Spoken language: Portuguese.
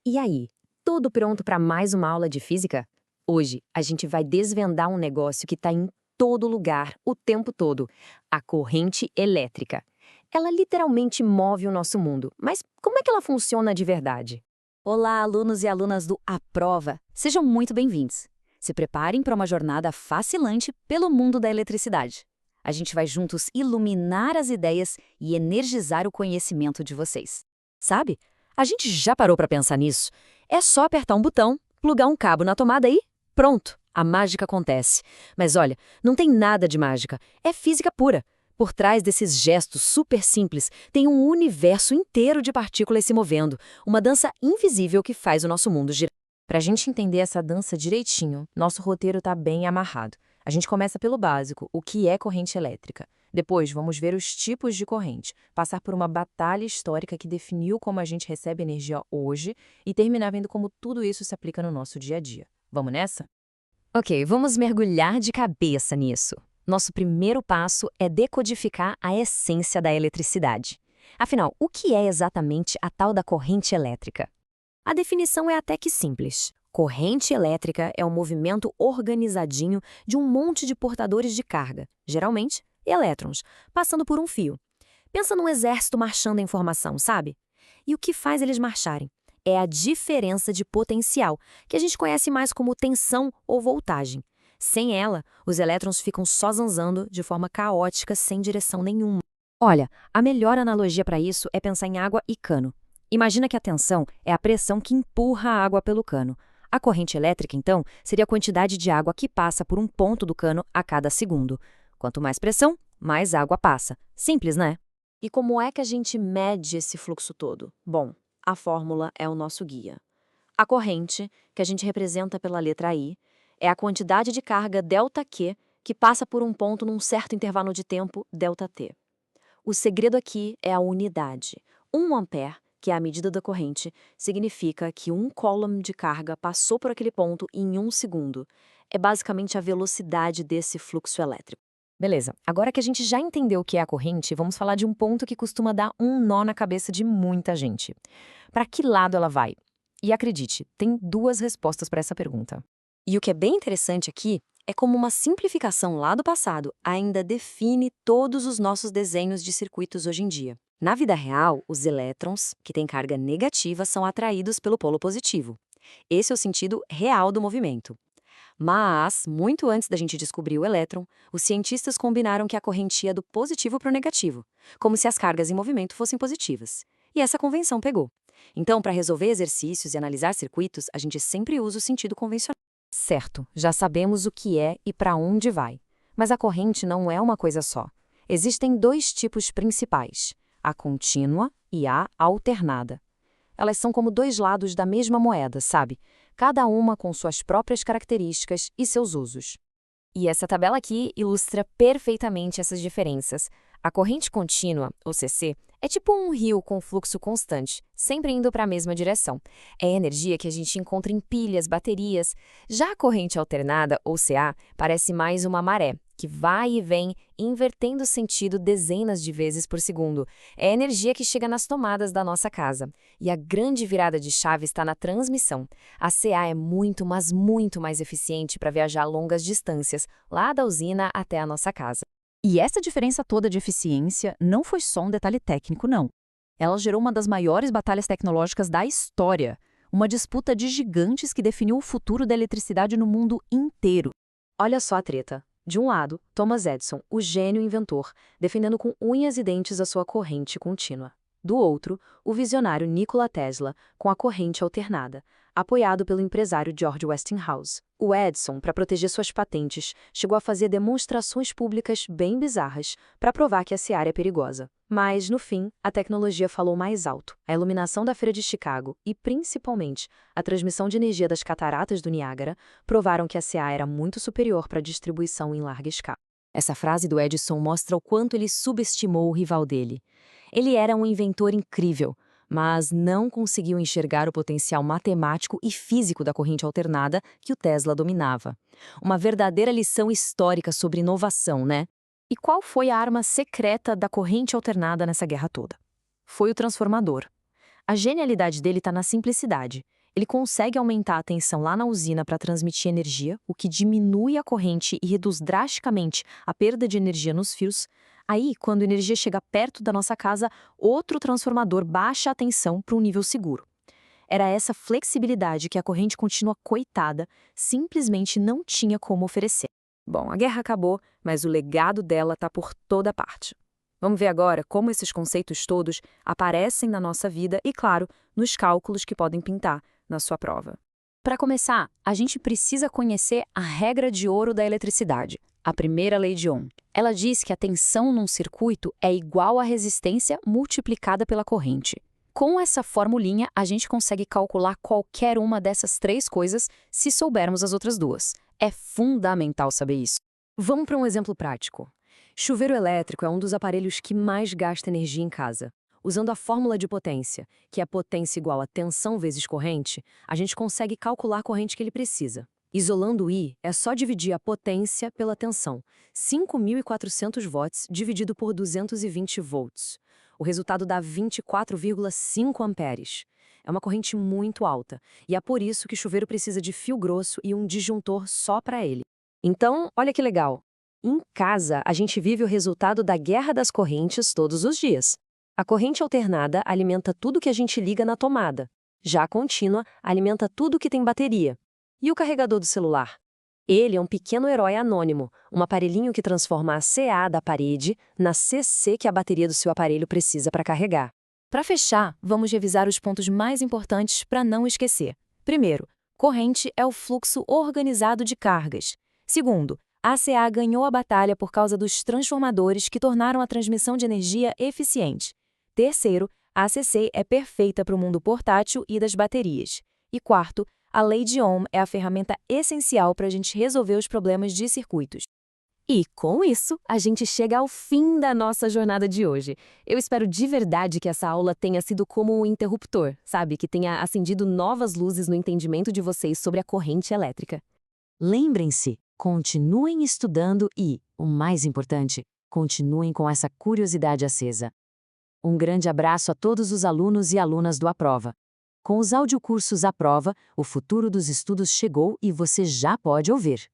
E aí, tudo pronto para mais uma aula de física? Hoje a gente vai desvendar um negócio que está em todo lugar, o tempo todo: a corrente elétrica. Ela literalmente move o nosso mundo, mas como é que ela funciona de verdade? Olá, alunos e alunas do A Prova! Sejam muito bem-vindos. Se preparem para uma jornada fascinante pelo mundo da eletricidade. A gente vai juntos iluminar as ideias e energizar o conhecimento de vocês. Sabe? A gente já parou para pensar nisso. É só apertar um botão, plugar um cabo na tomada e pronto, a mágica acontece. Mas olha, não tem nada de mágica, é física pura. Por trás desses gestos super simples, tem um universo inteiro de partículas se movendo, uma dança invisível que faz o nosso mundo girar. Para a gente entender essa dança direitinho, nosso roteiro está bem amarrado. A gente começa pelo básico, o que é corrente elétrica. Depois, vamos ver os tipos de corrente, passar por uma batalha histórica que definiu como a gente recebe energia hoje e terminar vendo como tudo isso se aplica no nosso dia a dia. Vamos nessa? Ok, vamos mergulhar de cabeça nisso. Nosso primeiro passo é decodificar a essência da eletricidade. Afinal, o que é exatamente a tal da corrente elétrica? A definição é até que simples. Corrente elétrica é um movimento organizadinho de um monte de portadores de carga, geralmente elétrons, passando por um fio. Pensa num exército marchando em formação, sabe? E o que faz eles marcharem? É a diferença de potencial, que a gente conhece mais como tensão ou voltagem. Sem ela, os elétrons ficam só zanzando de forma caótica, sem direção nenhuma. Olha, a melhor analogia para isso é pensar em água e cano. Imagina que a tensão é a pressão que empurra a água pelo cano. A corrente elétrica, então, seria a quantidade de água que passa por um ponto do cano a cada segundo. Quanto mais pressão, mais água passa. Simples, né? E como é que a gente mede esse fluxo todo? Bom, a fórmula é o nosso guia. A corrente, que a gente representa pela letra I, é a quantidade de carga ΔQ que passa por um ponto num certo intervalo de tempo, ΔT. O segredo aqui é a unidade. 1 ampere, que é a medida da corrente, significa que um coulomb de carga passou por aquele ponto em 1 segundo. É basicamente a velocidade desse fluxo elétrico. Beleza, agora que a gente já entendeu o que é a corrente, vamos falar de um ponto que costuma dar um nó na cabeça de muita gente. Para que lado ela vai? E acredite, tem duas respostas para essa pergunta. E o que é bem interessante aqui é como uma simplificação lá do passado ainda define todos os nossos desenhos de circuitos hoje em dia. Na vida real, os elétrons, que têm carga negativa, são atraídos pelo polo positivo. Esse é o sentido real do movimento. Mas, muito antes da gente descobrir o elétron, os cientistas combinaram que a corrente ia do positivo para o negativo, como se as cargas em movimento fossem positivas. E essa convenção pegou. Então, para resolver exercícios e analisar circuitos, a gente sempre usa o sentido convencional. Certo, já sabemos o que é e para onde vai. Mas a corrente não é uma coisa só. Existem dois tipos principais: a contínua e a alternada. Elas são como dois lados da mesma moeda, sabe? Cada uma com suas próprias características e seus usos. E essa tabela aqui ilustra perfeitamente essas diferenças. A corrente contínua, ou CC, é tipo um rio com fluxo constante, sempre indo para a mesma direção. É energia que a gente encontra em pilhas, baterias. Já a corrente alternada, ou CA, parece mais uma maré, que vai e vem, invertendo o sentido dezenas de vezes por segundo. É a energia que chega nas tomadas da nossa casa. E a grande virada de chave está na transmissão. A CA é muito, mas muito mais eficiente para viajar longas distâncias, lá da usina até a nossa casa. E essa diferença toda de eficiência não foi só um detalhe técnico, não. Ela gerou uma das maiores batalhas tecnológicas da história, uma disputa de gigantes que definiu o futuro da eletricidade no mundo inteiro. Olha só a treta. De um lado, Thomas Edison, o gênio inventor, defendendo com unhas e dentes a sua corrente contínua. Do outro, o visionário Nikola Tesla, com a corrente alternada, apoiado pelo empresário George Westinghouse. O Edison, para proteger suas patentes, chegou a fazer demonstrações públicas bem bizarras para provar que a seara é perigosa. Mas, no fim, a tecnologia falou mais alto. A iluminação da Feira de Chicago e, principalmente, a transmissão de energia das cataratas do Niágara provaram que a CA era muito superior para a distribuição em larga escala. Essa frase do Edison mostra o quanto ele subestimou o rival dele. Ele era um inventor incrível, mas não conseguiu enxergar o potencial matemático e físico da corrente alternada que o Tesla dominava. Uma verdadeira lição histórica sobre inovação, né? E qual foi a arma secreta da corrente alternada nessa guerra toda? Foi o transformador. A genialidade dele está na simplicidade. Ele consegue aumentar a tensão lá na usina para transmitir energia, o que diminui a corrente e reduz drasticamente a perda de energia nos fios. Aí, quando a energia chega perto da nossa casa, outro transformador baixa a tensão para um nível seguro. Era essa flexibilidade que a corrente contínua coitada simplesmente não tinha como oferecer. Bom, a guerra acabou, mas o legado dela está por toda parte. Vamos ver agora como esses conceitos todos aparecem na nossa vida e, claro, nos cálculos que podem pintar na sua prova. Para começar, a gente precisa conhecer a regra de ouro da eletricidade, a primeira lei de Ohm. Ela diz que a tensão num circuito é igual à resistência multiplicada pela corrente. Com essa formulinha, a gente consegue calcular qualquer uma dessas três coisas se soubermos as outras duas. É fundamental saber isso. Vamos para um exemplo prático. Chuveiro elétrico é um dos aparelhos que mais gasta energia em casa. Usando a fórmula de potência, que é potência igual a tensão vezes corrente, a gente consegue calcular a corrente que ele precisa. Isolando o I, é só dividir a potência pela tensão, 5.400 watts dividido por 220 volts. O resultado dá 24,5 amperes. É uma corrente muito alta, e é por isso que o chuveiro precisa de fio grosso e um disjuntor só para ele. Então, olha que legal. Em casa, a gente vive o resultado da guerra das correntes todos os dias. A corrente alternada alimenta tudo que a gente liga na tomada. Já a contínua alimenta tudo que tem bateria. E o carregador do celular? Ele é um pequeno herói anônimo, um aparelhinho que transforma a CA da parede na CC que a bateria do seu aparelho precisa para carregar. Para fechar, vamos revisar os pontos mais importantes para não esquecer. Primeiro, corrente é o fluxo organizado de cargas. Segundo, a CA ganhou a batalha por causa dos transformadores que tornaram a transmissão de energia eficiente. Terceiro, a ACC é perfeita para o mundo portátil e das baterias. E quarto, a lei de Ohm é a ferramenta essencial para a gente resolver os problemas de circuitos. E, com isso, a gente chega ao fim da nossa jornada de hoje. Eu espero de verdade que essa aula tenha sido como um interruptor, sabe? Que tenha acendido novas luzes no entendimento de vocês sobre a corrente elétrica. Lembrem-se, continuem estudando e, o mais importante, continuem com essa curiosidade acesa. Um grande abraço a todos os alunos e alunas do Aprova. Com os audiocursos Aprova, o futuro dos estudos chegou e você já pode ouvir.